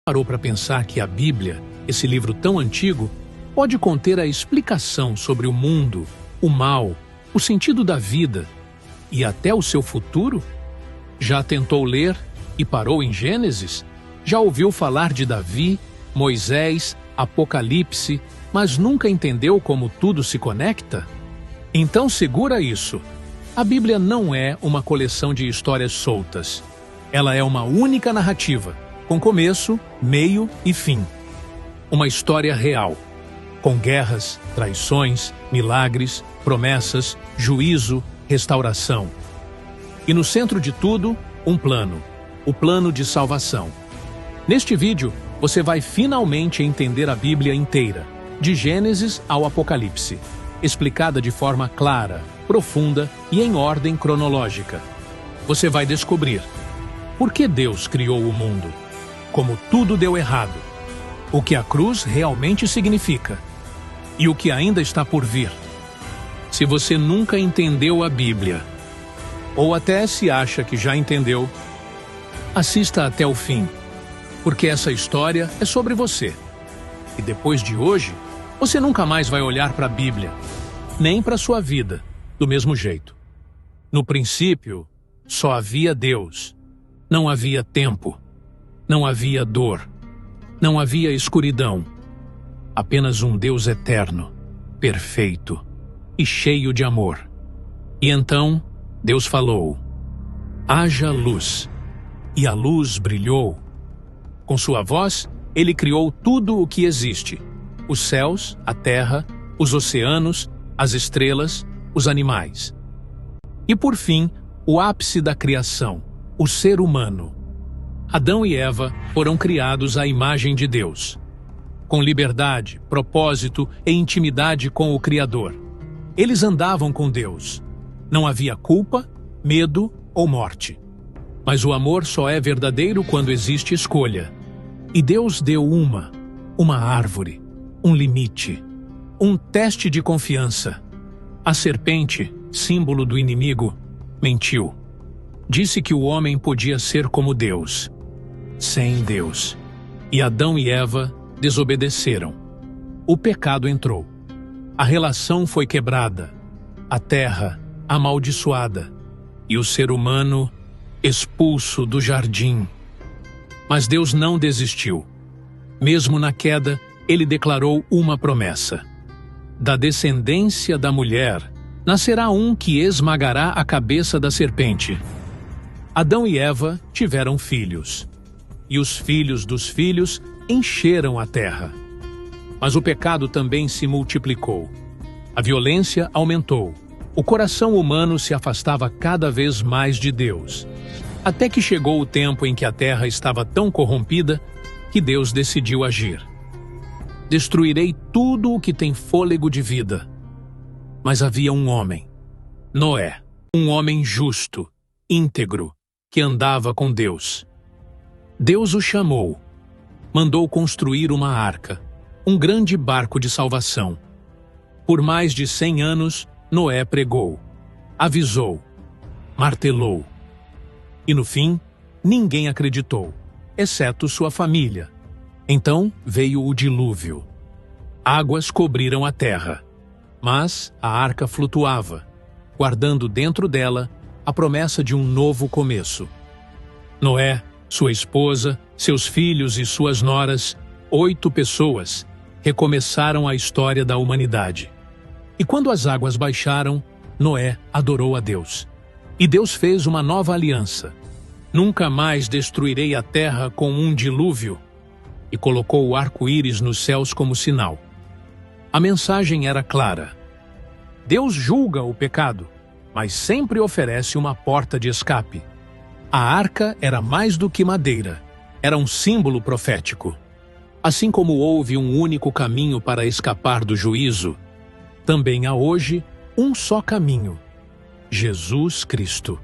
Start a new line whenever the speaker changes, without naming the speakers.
parou para pensar que a Bíblia, esse livro tão antigo, pode conter a explicação sobre o mundo, o mal, o sentido da vida e até o seu futuro? Já tentou ler e parou em Gênesis? Já ouviu falar de Davi, Moisés, Apocalipse, mas nunca entendeu como tudo se conecta? Então segura isso. A Bíblia não é uma coleção de histórias soltas. Ela é uma única narrativa, com começo, meio e fim. Uma história real, com guerras, traições, milagres, promessas, juízo, restauração. E no centro de tudo, um plano, o plano de salvação. Neste vídeo, você vai finalmente entender a Bíblia inteira, de Gênesis ao Apocalipse, explicada de forma clara, profunda e em ordem cronológica. Você vai descobrir por que Deus criou o mundo, como tudo deu errado, o que a cruz realmente significa e o que ainda está por vir. Se você nunca entendeu a Bíblia, ou até se acha que já entendeu, assista até o fim, porque essa história é sobre você. E depois de hoje, você nunca mais vai olhar para a Bíblia, nem para a sua vida, do mesmo jeito. No princípio, só havia Deus. Não havia tempo. Não havia dor. Não havia escuridão. Apenas um Deus eterno, perfeito e cheio de amor. E então, Deus falou: haja luz. E a luz brilhou. Com sua voz, ele criou tudo o que existe: os céus, a terra, os oceanos, as estrelas, os animais. E por fim, o ápice da criação, o ser humano. Adão e Eva foram criados à imagem de Deus, com liberdade, propósito e intimidade com o Criador. Eles andavam com Deus. Não havia culpa, medo ou morte. Mas o amor só é verdadeiro quando existe escolha. E Deus deu uma árvore, um limite, um teste de confiança. A serpente, símbolo do inimigo, mentiu. Disse que o homem podia ser como Deus, sem Deus. E Adão e Eva desobedeceram. O pecado entrou. A relação foi quebrada. A terra amaldiçoada. E o ser humano expulso do jardim. Mas Deus não desistiu. Mesmo na queda, ele declarou uma promessa: da descendência da mulher nascerá um que esmagará a cabeça da serpente. Adão e Eva tiveram filhos, e os filhos dos filhos encheram a terra. Mas o pecado também se multiplicou. A violência aumentou. O coração humano se afastava cada vez mais de Deus, até que chegou o tempo em que a terra estava tão corrompida que Deus decidiu agir. Destruirei tudo o que tem fôlego de vida. Mas havia um homem, Noé, um homem justo, íntegro, que andava com Deus. Deus o chamou, mandou construir uma arca, um grande barco de salvação. Por mais de 100 anos, Noé pregou, avisou, martelou. E no fim, ninguém acreditou, exceto sua família. Então veio o dilúvio. Águas cobriram a terra, mas a arca flutuava, guardando dentro dela a promessa de um novo começo. Noé, sua esposa, seus filhos e suas noras, 8 pessoas, recomeçaram a história da humanidade. E quando as águas baixaram, Noé adorou a Deus. E Deus fez uma nova aliança. Nunca mais destruirei a terra com um dilúvio. E colocou o arco-íris nos céus como sinal. A mensagem era clara. Deus julga o pecado, mas sempre oferece uma porta de escape. A arca era mais do que madeira, era um símbolo profético. Assim como houve um único caminho para escapar do juízo, também há hoje um só caminho: Jesus Cristo.